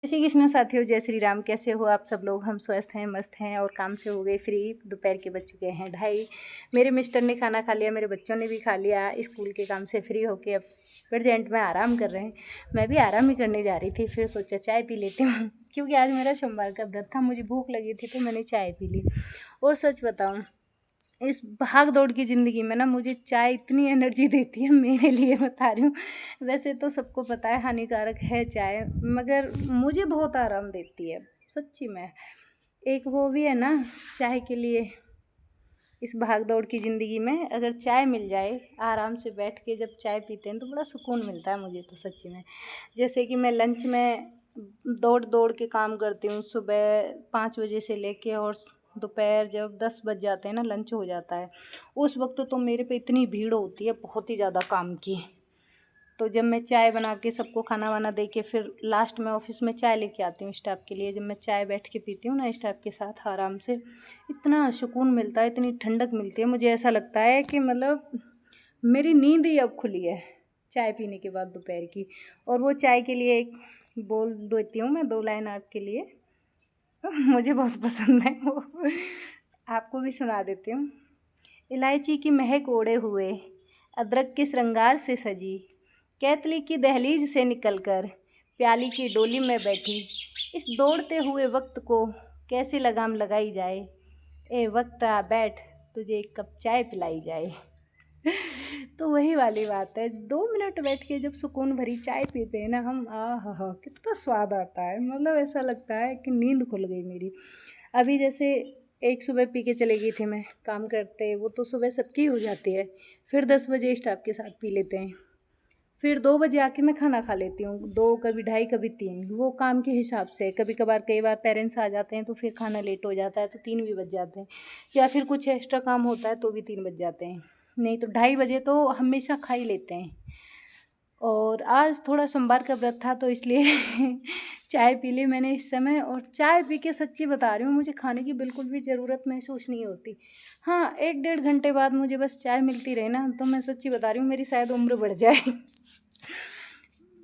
श्री कृष्ण साथियों, जय श्री राम। कैसे हो आप सब लोग? हम स्वस्थ हैं, मस्त हैं और काम से हो गए फ्री। दोपहर के बज चुके हैं 2:30। मेरे मिस्टर ने खाना खा लिया, मेरे बच्चों ने भी खा लिया। स्कूल के काम से फ्री होके अब प्रेजेंट में आराम कर रहे हैं। मैं भी आराम ही करने जा रही थी, फिर सोचा चाय पी लेती हूँ क्योंकि आज मेरा सोमवार का व्रत था। मुझे भूख लगी थी तो मैंने चाय पी ली। और सच बताऊँ, इस भाग दौड़ की ज़िंदगी में ना मुझे चाय इतनी एनर्जी देती है, मेरे लिए बता रही हूँ। वैसे तो सबको पता है हानिकारक है चाय, मगर मुझे बहुत आराम देती है सच्ची में। एक वो भी है ना चाय के लिए, इस भाग दौड़ की ज़िंदगी में अगर चाय मिल जाए, आराम से बैठ के जब चाय पीते हैं तो बड़ा सुकून मिलता है मुझे तो सच्ची में। जैसे कि मैं लंच में दौड़ दौड़ के काम करती हूँ, सुबह 5 बजे से लेके और दोपहर जब 10 बज जाते हैं ना, लंच हो जाता है, उस वक्त तो मेरे पे इतनी भीड़ होती है बहुत ही ज़्यादा काम की। तो जब मैं चाय बना के सबको खाना वाना दे के फिर लास्ट में ऑफिस में चाय लेके आती हूँ स्टाफ के लिए, जब मैं चाय बैठ के पीती हूँ ना स्टाफ के साथ आराम से, इतना सुकून मिलता है, इतनी ठंडक मिलती है। मुझे ऐसा लगता है कि मतलब मेरी नींद ही अब खुली है चाय पीने के बाद दोपहर की। और वो चाय के लिए एक बोल देती हूँ मैं 2 लाइन आपके लिए मुझे बहुत पसंद है वो, आपको भी सुना देती हूँ। इलायची की महक ओढ़े हुए, अदरक के श्रृंगार से सजी, कैतली की दहलीज से निकलकर प्याली की डोली में बैठी, इस दौड़ते हुए वक्त को कैसे लगाम लगाई जाए। ए वक्त आ बैठ, तुझे एक कप चाय पिलाई जाए। तो वही वाली बात है, 2 मिनट बैठ के जब सुकून भरी चाय पीते हैं ना हम, हा हा कितना स्वाद आता है। मतलब ऐसा लगता है कि नींद खुल गई मेरी। अभी जैसे एक सुबह पी के चली गई थी मैं काम करते, वो तो सुबह सबकी हो जाती है। फिर 10 बजे स्टाफ के साथ पी लेते हैं। फिर 2 बजे आके मैं खाना खा लेती हूँ, 2 कभी 2:30 कभी 3, वो काम के हिसाब से। कभी कभार कई बार पेरेंट्स आ जाते हैं तो फिर खाना लेट हो जाता है तो 3 भी बज जाते हैं, या फिर कुछ एक्स्ट्रा काम होता है तो भी 3 बज जाते हैं। नहीं तो 2:30 बजे तो हमेशा खा ही लेते हैं। और आज थोड़ा सोमवार का व्रत था तो इसलिए चाय पी ली मैंने इस समय। और चाय पी के सच्ची बता रही हूँ, मुझे खाने की बिल्कुल भी ज़रूरत महसूस नहीं होती। हाँ, 1-1.5 घंटे बाद मुझे बस चाय मिलती रहे ना, तो मैं सच्ची बता रही हूँ मेरी शायद उम्र बढ़ जाए।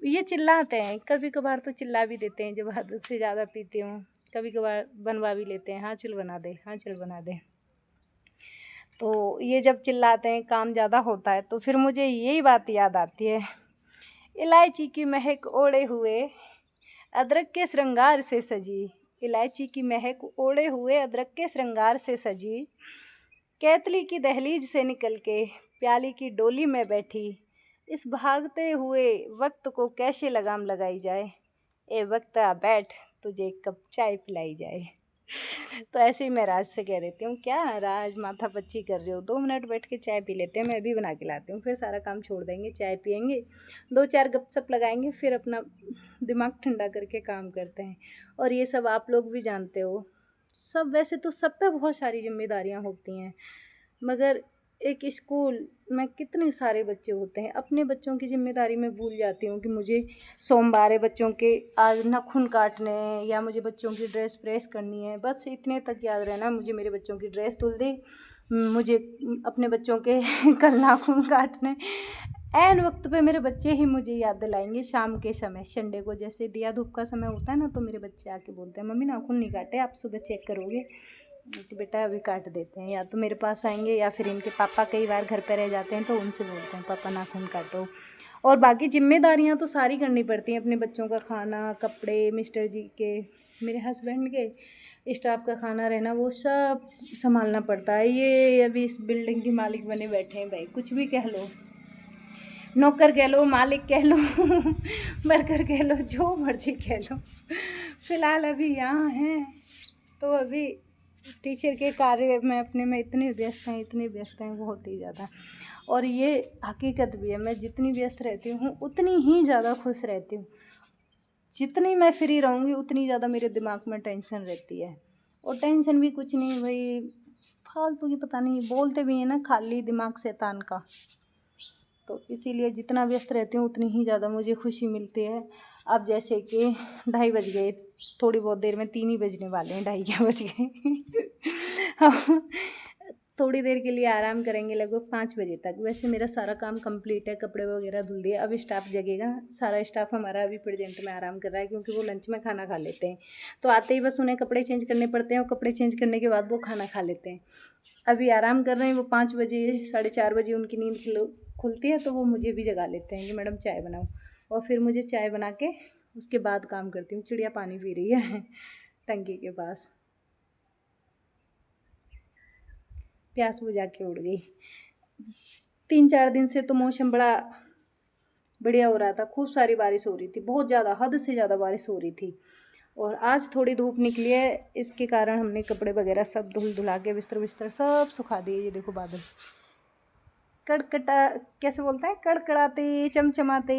ये चिल्लाते हैं, कभी कभार तो चिल्ला भी देते हैं जब हद से ज़्यादा पीती हूँ। कभी कभार बनवा भी लेते हैं, हाँ चल बना दे, हाँ चल बना दे। तो ये जब चिल्लाते हैं, काम ज़्यादा होता है, तो फिर मुझे यही बात याद आती है। इलायची की महक ओढ़े हुए, अदरक के श्रृंगार से सजी, इलायची की महक ओढ़े हुए अदरक के श्रृंगार से सजी, कैतली की दहलीज से निकल के प्याली की डोली में बैठी, इस भागते हुए वक्त को कैसे लगाम लगाई जाए। ए वक्त आ बैठ, तुझे एक कप चाय पिलाई जाए। तो ऐसे ही मैं राज से कह देती हूँ, क्या राज माथा पच्ची कर रहे हो, 2 मिनट बैठ के चाय पी लेते हैं, मैं भी बना के लाती हूँ। फिर सारा काम छोड़ देंगे, चाय पियेंगे, 2-4 गपशप लगाएंगे, फिर अपना दिमाग ठंडा करके काम करते हैं। और ये सब आप लोग भी जानते हो। सब वैसे तो सब पे बहुत सारी जिम्मेदारियाँ होती हैं, मगर एक स्कूल में कितने सारे बच्चे होते हैं। अपने बच्चों की जिम्मेदारी में भूल जाती हूँ कि मुझे सोमवार है, बच्चों के आज नाखून काटने हैं या मुझे बच्चों की ड्रेस प्रेस करनी है। बस इतने तक याद रहना, मुझे मेरे बच्चों की ड्रेस धुल दी, मुझे अपने बच्चों के कल नाखून काटने। ऐन वक्त पे मेरे बच्चे ही मुझे याद दिलाएंगे। शाम के समय संडे को जैसे दिया धूप का समय होता है ना, तो मेरे बच्चे आके बोलते हैं, मम्मी नाखून नहीं काटे, आप सुबह चेक करोगे? तो बेटा अभी काट देते हैं। या तो मेरे पास आएंगे या फिर इनके पापा कई बार घर पर रह जाते हैं तो उनसे बोलते हैं, पापा नाखून काटो। और बाकी जिम्मेदारियां तो सारी करनी पड़ती हैं, अपने बच्चों का खाना, कपड़े, मिस्टर जी के, मेरे हस्बैंड के, स्टाफ का खाना रहना, वो सब संभालना पड़ता है। ये अभी इस बिल्डिंग के मालिक बने बैठे हैं भाई, कुछ भी कह लो, नौकर कह लो, मालिक कह लो, वर्कर कह लो, जो मर्जी कह लो। फ़िलहाल अभी यहाँ हैं तो अभी टीचर के कार्य में अपने में इतने व्यस्त हैं, इतने व्यस्त हैं बहुत ही ज़्यादा। और ये हकीकत भी है, मैं जितनी व्यस्त रहती हूँ उतनी ही ज़्यादा खुश रहती हूँ। जितनी मैं फ्री रहूँगी उतनी ज़्यादा मेरे दिमाग में टेंशन रहती है। और टेंशन भी कुछ नहीं भाई, फालतू की, पता नहीं बोलते भी हैं ना, खाली दिमाग शैतान का। तो इसीलिए जितना व्यस्त रहती हूँ उतनी ही ज़्यादा मुझे खुशी मिलती है। अब जैसे कि 2:30 बज गए, थोड़ी बहुत देर में 3 ही बजने वाले हैं, 2:30 क्या बज गए। थोड़ी देर के लिए आराम करेंगे लगभग 5 बजे तक। वैसे मेरा सारा काम कंप्लीट है, कपड़े वगैरह धुल दिए। अब स्टाफ जगेगा, सारा स्टाफ हमारा अभी प्रेजेंट में आराम कर रहा है क्योंकि वो लंच में खाना खा लेते हैं। तो आते ही बस उन्हें कपड़े चेंज करने पड़ते हैं और कपड़े चेंज करने के बाद वो खाना खा लेते हैं। अभी आराम कर रहे हैं वो। 5 बजे 4:30 बजे उनकी नींद खुलती है तो वो मुझे भी जगा लेते हैं कि मैडम चाय बनाओ, और फिर मुझे चाय बना के उसके बाद काम करती हूँ। चिड़िया पानी पी रही है टंकी के पास, प्यास बुझा के उड़ गई। 3-4 दिन से तो मौसम बड़ा बढ़िया हो रहा था, खूब सारी बारिश हो रही थी, बहुत ज़्यादा, हद से ज़्यादा बारिश हो रही थी। और आज थोड़ी धूप निकली है, इसके कारण हमने कपड़े वगैरह सब धुला के बिस्तर सब सुखा दिए। ये देखो बादल कड़कटा, कैसे बोलते हैं, कड़कड़ाते चमचमाते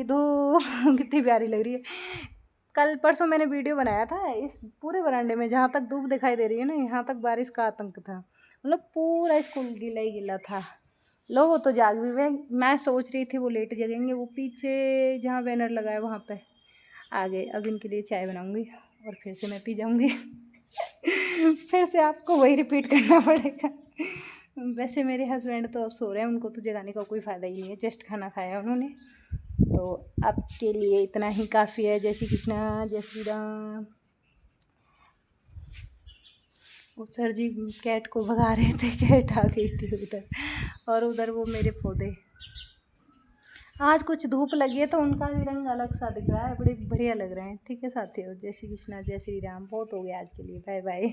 धूप कितनी प्यारी लग रही है। कल परसों मैंने वीडियो बनाया था, इस पूरे बरामदे में जहाँ तक धूप दिखाई दे रही है ना, यहाँ तक बारिश का आतंक था। मतलब पूरा स्कूल गीला ही गीला था। लो वो तो जाग भी गए। मैं सोच रही थी वो लेट जगेंगे, वो पीछे जहाँ बैनर लगा है वहाँ पे आ गए। अब इनके लिए चाय बनाऊंगी और फिर से मैं पी जाऊंगी फिर से आपको वही रिपीट करना पड़ेगा। वैसे मेरे हस्बैंड तो अब सो रहे हैं, उनको तो जगाने का कोई फ़ायदा ही नहीं है, जस्ट खाना खाया उन्होंने। तो आपके लिए इतना ही काफ़ी है। जय श्री कृष्णा, जय श्री राम। वो सर जी कैट को भगा रहे थे, कैट आ गई थी उधर, और उधर वो मेरे पौधे। आज कुछ धूप लगी है तो उनका भी रंग अलग सा दिख रहा है, बड़े बढ़िया लग रहे हैं। ठीक है साथियों, जय श्री कृष्णा, जय श्री राम। बहुत हो गया आज के लिए, बाय बाय।